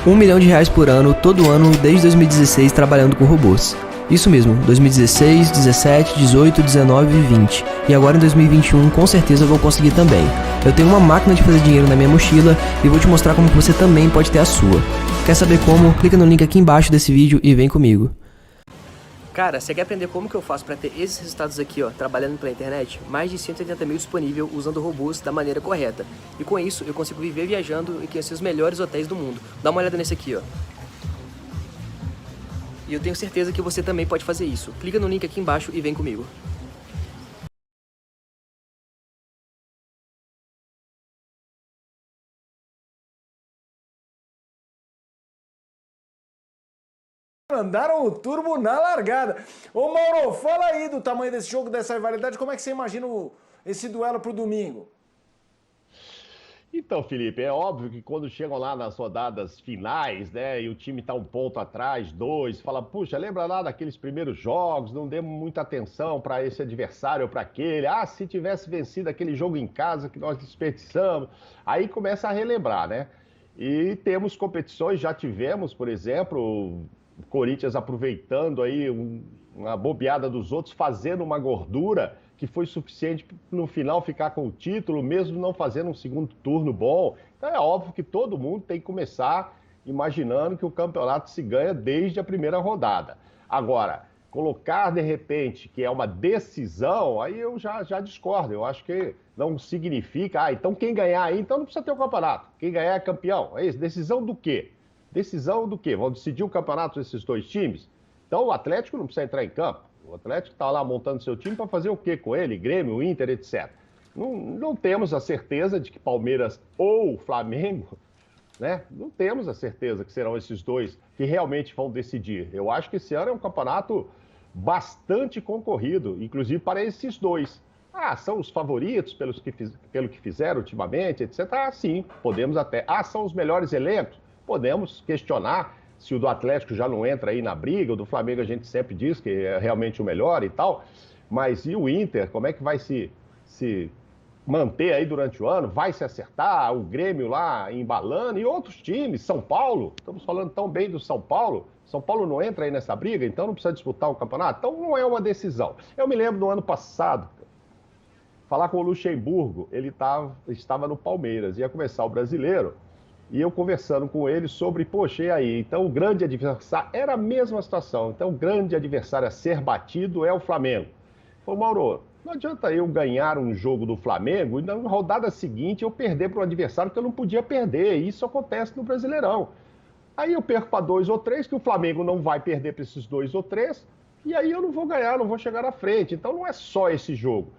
R$ 1 milhão por ano, todo ano, desde 2016, trabalhando com robôs. Isso mesmo, 2016, 17, 18, 19 e 20. E agora em 2021, com certeza eu vou conseguir também. Eu tenho uma máquina de fazer dinheiro na minha mochila e vou te mostrar como você também pode ter a sua. Quer saber como? Clica no link aqui embaixo desse vídeo e vem comigo. Cara, você quer aprender como que eu faço para ter esses resultados aqui, ó, trabalhando pela internet? Mais de 180 mil disponível usando robôs da maneira correta. E com isso, eu consigo viver viajando e conhecer os melhores hotéis do mundo. Dá uma olhada nesse aqui, ó. E eu tenho certeza que você também pode fazer isso. Clica no link aqui embaixo e vem comigo. Mandaram o turbo na largada. Ô Mauro, fala aí do tamanho desse jogo, dessa rivalidade. Como é que você imagina esse duelo pro domingo? Então, Felipe, é óbvio que quando chegam lá nas rodadas finais, né, e o time tá um ponto atrás, dois, fala, puxa, lembra lá daqueles primeiros jogos, não demos muita atenção para esse adversário ou para aquele. Ah, se tivesse vencido aquele jogo em casa que nós desperdiçamos. Aí começa a relembrar, né? E temos competições, já tivemos, por exemplo, o Corinthians aproveitando aí uma bobeada dos outros, fazendo uma gordura que foi suficiente no final ficar com o título, mesmo não fazendo um segundo turno bom. Então é óbvio que todo mundo tem que começar imaginando que o campeonato se ganha desde a primeira rodada. Agora, colocar de repente que é uma decisão, aí eu já discordo. Eu acho que não significa, então quem ganhar aí, então não precisa ter o campeonato. Quem ganhar é campeão. É isso, decisão do quê? Decisão do quê? Vão decidir o campeonato esses dois times? Então o Atlético não precisa entrar em campo. O Atlético está lá montando seu time para fazer o quê com ele? Grêmio, Inter, etc. Não temos a certeza de que Palmeiras ou Flamengo, né? Não temos a certeza que serão esses dois que realmente vão decidir. Eu acho que esse ano é um campeonato bastante concorrido, inclusive para esses dois. Ah, são os favoritos pelo que fizeram ultimamente, etc. Ah, sim, podemos até. Ah, são os melhores elencos? Podemos questionar se o do Atlético já não entra aí na briga, o do Flamengo a gente sempre diz que é realmente o melhor e tal, mas e o Inter, como é que vai se manter aí durante o ano? Vai se acertar? O Grêmio lá embalando e outros times, São Paulo, estamos falando tão bem do São Paulo não entra aí nessa briga, então não precisa disputar o campeonato? Então não é uma decisão. Eu me lembro do ano passado, falar com o Luxemburgo, ele estava no Palmeiras, ia começar o Brasileiro, e eu conversando com ele sobre, poxa, e aí? Então o grande adversário, era a mesma situação, então o grande adversário a ser batido é o Flamengo. Falei, Mauro, não adianta eu ganhar um jogo do Flamengo e na rodada seguinte eu perder para um adversário que eu não podia perder, e isso acontece no Brasileirão. Aí eu perco para 2 ou 3, que o Flamengo não vai perder para esses 2 ou 3, e aí eu não vou ganhar, não vou chegar na frente. Então não é só esse jogo.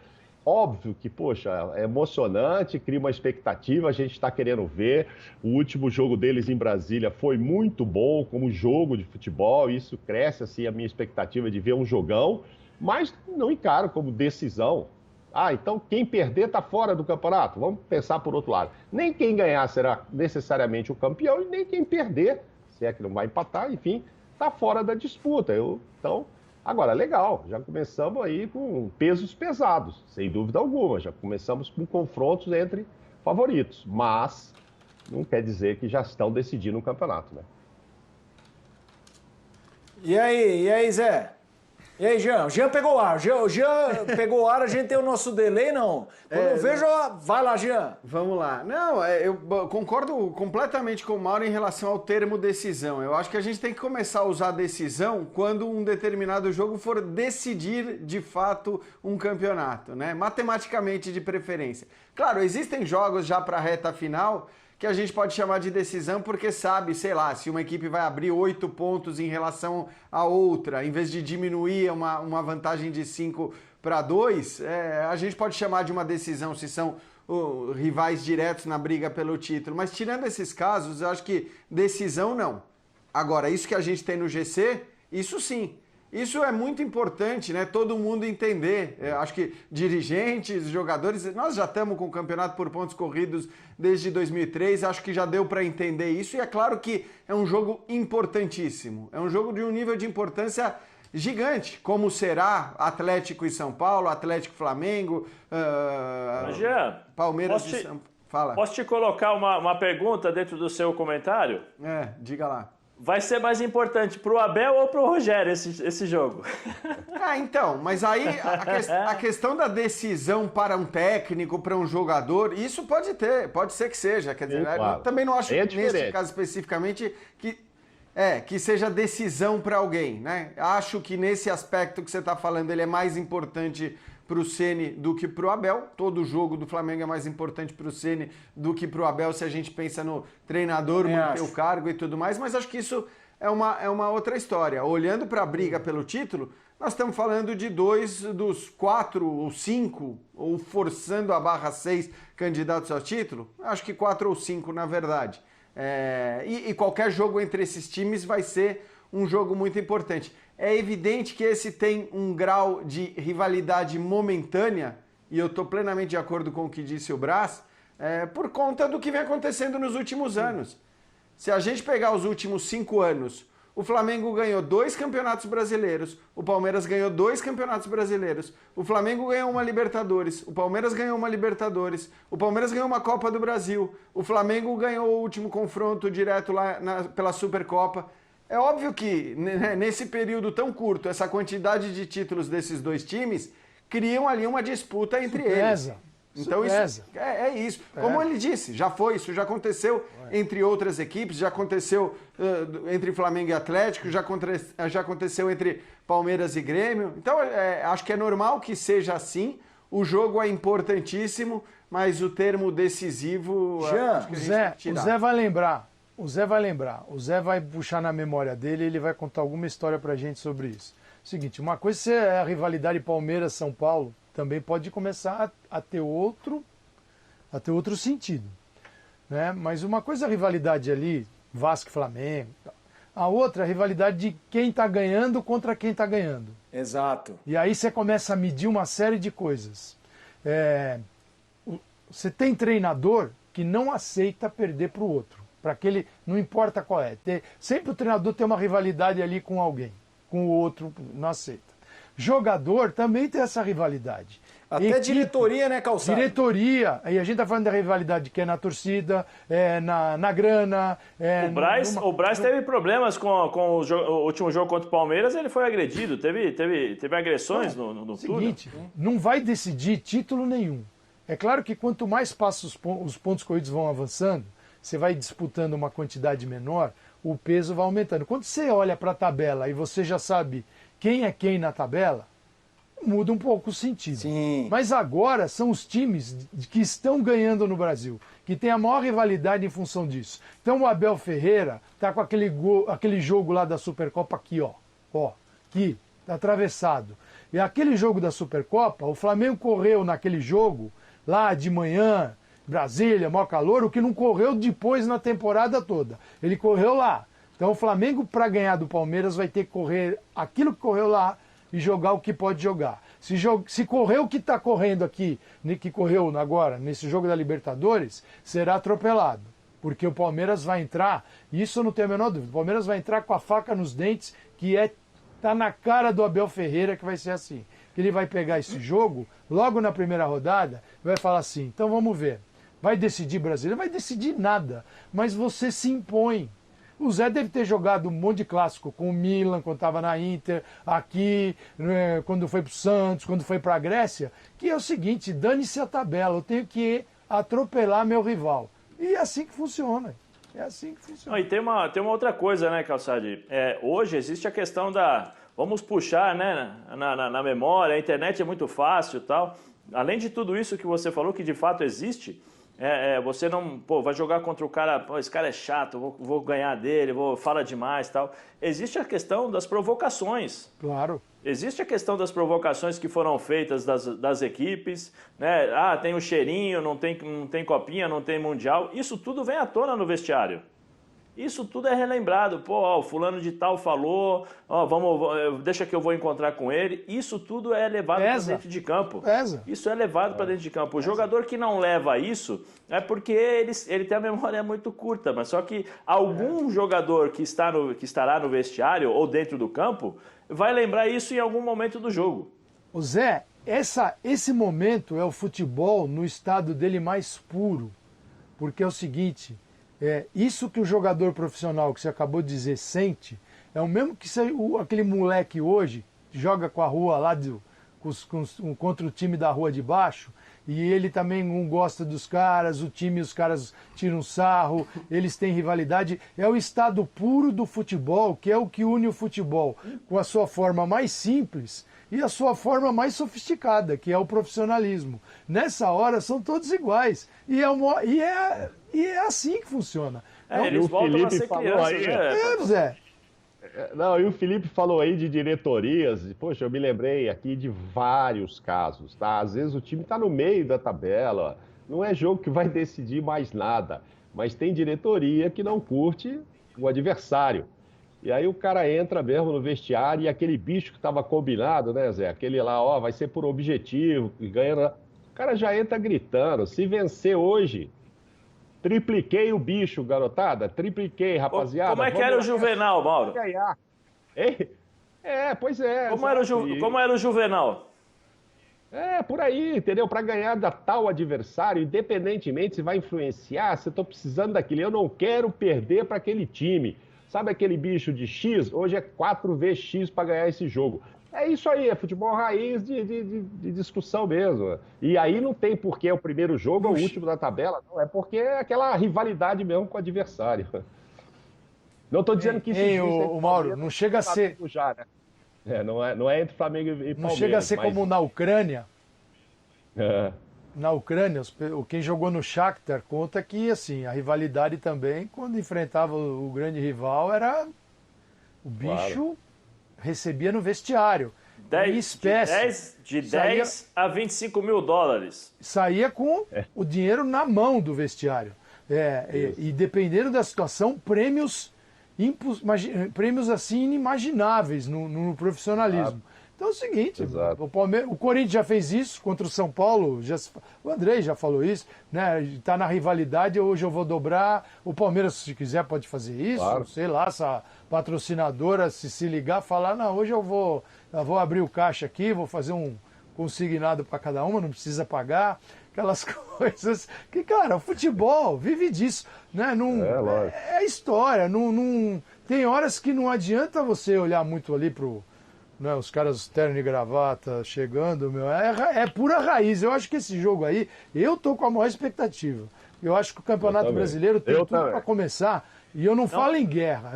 Óbvio que, poxa, é emocionante, cria uma expectativa, a gente está querendo ver. O último jogo deles em Brasília foi muito bom como jogo de futebol, isso cresce assim a minha expectativa de ver um jogão, mas não encaro como decisão. Ah, então quem perder está fora do campeonato? Vamos pensar por outro lado. Nem quem ganhar será necessariamente o campeão e nem quem perder, se é que não vai empatar, enfim, está fora da disputa. Então... Agora, legal, já começamos aí com pesos pesados, sem dúvida alguma. Já começamos com confrontos entre favoritos, mas não quer dizer que já estão decidindo o campeonato, né? E aí, Zé? E aí, Jean? O Jean pegou o ar. O Jean pegou o ar, a gente tem o nosso delay, não? Quando eu vejo, vai lá, Jean. Vamos lá. Não, eu concordo completamente com o Mauro em relação ao termo decisão. Eu acho que a gente tem que começar a usar decisão quando um determinado jogo for decidir, de fato, um campeonato, né? Matematicamente, de preferência. Claro, existem jogos já para a reta final que a gente pode chamar de decisão porque sabe, sei lá, se uma equipe vai abrir 8 pontos em relação à outra, em vez de diminuir uma vantagem de 5-2, a gente pode chamar de uma decisão se são rivais diretos na briga pelo título. Mas tirando esses casos, eu acho que decisão não. Agora, isso que a gente tem no GC, isso sim. Isso é muito importante, né? Todo mundo entender. Eu acho que dirigentes, jogadores, nós já estamos com o campeonato por pontos corridos desde 2003, acho que já deu para entender isso. E é claro que é um jogo importantíssimo. É um jogo de um nível de importância gigante, como será Atlético e São Paulo, Atlético e Flamengo, Palmeiras e São Paulo. Fala. Posso te colocar uma pergunta dentro do seu comentário? Diga lá. Vai ser mais importante pro Abel ou pro Rogério esse jogo? Então, mas aí a questão da decisão para um técnico, para um jogador, isso pode ser que seja. Quer dizer, claro. eu também não acho nesse caso especificamente que seja decisão para alguém, né? Acho que nesse aspecto que você está falando, ele é mais importante para o Ceni do que para o Abel. Todo jogo do Flamengo é mais importante para o Ceni do que para o Abel, se a gente pensa no treinador, manter o cargo e tudo mais, mas acho que isso é uma outra história. Olhando para a briga pelo título, nós estamos falando de 2 dos 4 ou 5, ou forçando a barra 6 candidatos ao título, acho que 4 ou 5 na verdade. E qualquer jogo entre esses times vai ser um jogo muito importante. É evidente que esse tem um grau de rivalidade momentânea, e eu estou plenamente de acordo com o que disse o Brás, por conta do que vem acontecendo nos últimos anos. Se a gente pegar os últimos 5 anos, o Flamengo ganhou 2 campeonatos brasileiros, o Palmeiras ganhou 2 campeonatos brasileiros, o Flamengo ganhou uma Libertadores, o Palmeiras ganhou uma Libertadores, o Palmeiras ganhou uma Copa do Brasil, o Flamengo ganhou o último confronto direto lá pela Supercopa. É óbvio que, nesse período tão curto, essa quantidade de títulos desses 2 times criam ali uma disputa entre eles. Então isso é isso. Como ele disse, isso já aconteceu entre outras equipes, já aconteceu entre Flamengo e Atlético, já aconteceu entre Palmeiras e Grêmio. Então acho que é normal que seja assim. O jogo é importantíssimo, mas o termo decisivo... O Zé vai lembrar. O Zé vai puxar na memória dele e ele vai contar alguma história pra gente sobre isso. Seguinte, uma coisa é a rivalidade Palmeiras-São Paulo, também pode começar a ter outro sentido, né? Mas uma coisa é a rivalidade ali, Vasco e Flamengo, a outra é a rivalidade de quem está ganhando contra quem está ganhando. Exato. E aí você começa a medir uma série de coisas. Você tem treinador que não aceita perder para o outro. Para aquele, não importa qual é. Sempre o treinador tem uma rivalidade ali com alguém, com o outro não aceita. Jogador também tem essa rivalidade. Até diretoria, né, Calçado? Diretoria. Aí a gente tá falando da rivalidade que é na torcida, na grana. O Braz teve problemas com o último jogo contra o Palmeiras, ele foi agredido, teve agressões no seguinte, não vai decidir título nenhum. É claro que quanto mais passa os pontos corridos vão avançando, você vai disputando uma quantidade menor, o peso vai aumentando. Quando você olha para a tabela e você já sabe quem é quem na tabela, muda um pouco o sentido. Sim. Mas agora são os times que estão ganhando no Brasil, que tem a maior rivalidade em função disso. Então o Abel Ferreira está com aquele jogo lá da Supercopa aqui, aqui, tá atravessado. E aquele jogo da Supercopa, o Flamengo correu naquele jogo, lá de manhã, Brasília, maior calor, o que não correu depois na temporada toda. Ele correu lá. Então o Flamengo, para ganhar do Palmeiras, vai ter que correr aquilo que correu lá e jogar o que pode jogar. Se correr o que está correndo aqui, que correu agora, nesse jogo da Libertadores, será atropelado. Porque o Palmeiras vai entrar, isso eu não tenho a menor dúvida, o Palmeiras vai entrar com a faca nos dentes, que tá na cara do Abel Ferreira que vai ser assim. Ele vai pegar esse jogo, logo na primeira rodada, e vai falar assim, então vamos ver. Vai decidir brasileiro? Vai decidir nada, mas você se impõe. O Zé deve ter jogado um monte de clássico com o Milan, quando estava na Inter, aqui, quando foi para o Santos, quando foi para a Grécia, que é o seguinte, dane-se a tabela, eu tenho que atropelar meu rival. E é assim que funciona. É assim que funciona. E tem uma outra coisa, né, Calçade? Hoje existe a questão da... Vamos puxar, né, na memória, a internet é muito fácil e tal. Além de tudo isso que você falou, que de fato existe... você não vai jogar contra o cara, esse cara é chato, vou ganhar dele, fala demais e tal. Existe a questão das provocações. Claro. Existe a questão das provocações que foram feitas das equipes, né? Tem o cheirinho, não tem copinha, não tem mundial. Isso tudo vem à tona no vestiário. Isso tudo é relembrado. O fulano de tal falou, deixa que eu vou encontrar com ele. Isso tudo é levado para dentro de campo. Isso é levado para dentro de campo. O jogador que não leva isso é porque ele tem a memória muito curta. Mas só que algum jogador que estará no vestiário ou dentro do campo vai lembrar isso em algum momento do jogo. O Zé, esse momento é o futebol no estado dele mais puro. porque é o seguinte, isso que o jogador profissional que você acabou de dizer sente, é o mesmo que aquele moleque hoje joga com a rua lá contra o time da rua de baixo, e ele também não gosta dos caras, os caras tiram sarro, eles têm rivalidade. É o estado puro do futebol, que é o que une o futebol com a sua forma mais simples e a sua forma mais sofisticada, que é o profissionalismo. Nessa hora são todos iguais. E é assim que funciona. Eles voltam a ser crianças, né? Zé. Não, e o Felipe falou aí de diretorias, e, poxa, eu me lembrei aqui de vários casos, tá? Às vezes o time está no meio da tabela, não é jogo que vai decidir mais nada, mas tem diretoria que não curte o adversário. E aí o cara entra mesmo no vestiário e aquele bicho que estava combinado, né, Zé? Aquele lá, ó, vai ser por objetivo, e ganha. O cara já entra gritando, se vencer hoje... Tripliquei o bicho, garotada. Tripliquei, rapaziada. Como é que era o Juvenal, Mauro? Ganhar. Pois é. Como era o Juvenal? Por aí, entendeu? Para ganhar da tal adversário, independentemente se vai influenciar, se eu tô precisando daquilo, eu não quero perder para aquele time. Sabe aquele bicho de X? Hoje é 4 vezes X para ganhar esse jogo. É isso aí, é futebol raiz de discussão mesmo. E aí não tem porque é o primeiro jogo ou o último da tabela, não. É porque é aquela rivalidade mesmo com o adversário. Não estou dizendo que isso... Mauro, não chega a ser... Já, né? Não é entre Flamengo e Palmeiras. Não chega a ser como na Ucrânia. Na Ucrânia, quem jogou no Shakhtar conta que assim, a rivalidade também, quando enfrentava o grande rival, era o bicho... Claro. Recebia no vestiário. De 10 a 25 mil dólares. Saía com o dinheiro na mão do vestiário. E dependendo da situação, prêmios assim inimagináveis no profissionalismo. Então é o seguinte, o Corinthians já fez isso contra o São Paulo, o Andrei já falou isso, né? Está na rivalidade, hoje eu vou dobrar. O Palmeiras, se quiser, pode fazer isso. Claro. Sei lá, essa patrocinadora se ligar, falar, não, hoje eu vou abrir o caixa aqui, vou fazer um consignado para cada uma, não precisa pagar. Aquelas coisas que, cara, o futebol vive disso, né? É história, tem horas que não adianta você olhar muito ali né, os caras terno e gravata chegando, é pura raiz. Eu acho que esse jogo aí, eu tô com a maior expectativa. Eu acho que o Campeonato Brasileiro tem tudo para começar. E eu não falo em guerra,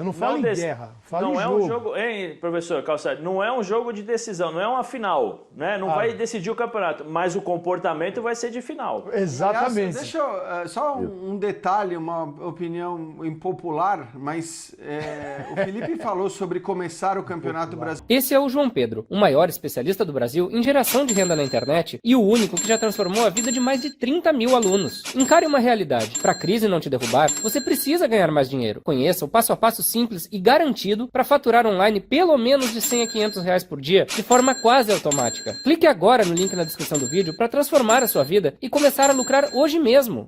falo em jogo. Hein, professor Calçado, não é um jogo de decisão, não é uma final, né? Não vai decidir o campeonato, mas o comportamento vai ser de final. Exatamente. Deixa eu, só um detalhe, uma opinião impopular, mas o Felipe falou sobre começar o Campeonato Brasileiro. Esse é o João Pedro, o maior especialista do Brasil em geração de renda na internet e o único que já transformou a vida de mais de 30 mil alunos. Encare uma realidade. Para a crise não te derrubar, você precisa ganhar mais dinheiro. Conheça o passo a passo simples e garantido para faturar online pelo menos de 100 a 500 reais por dia, de forma quase automática. Clique agora no link na descrição do vídeo para transformar a sua vida e começar a lucrar hoje mesmo.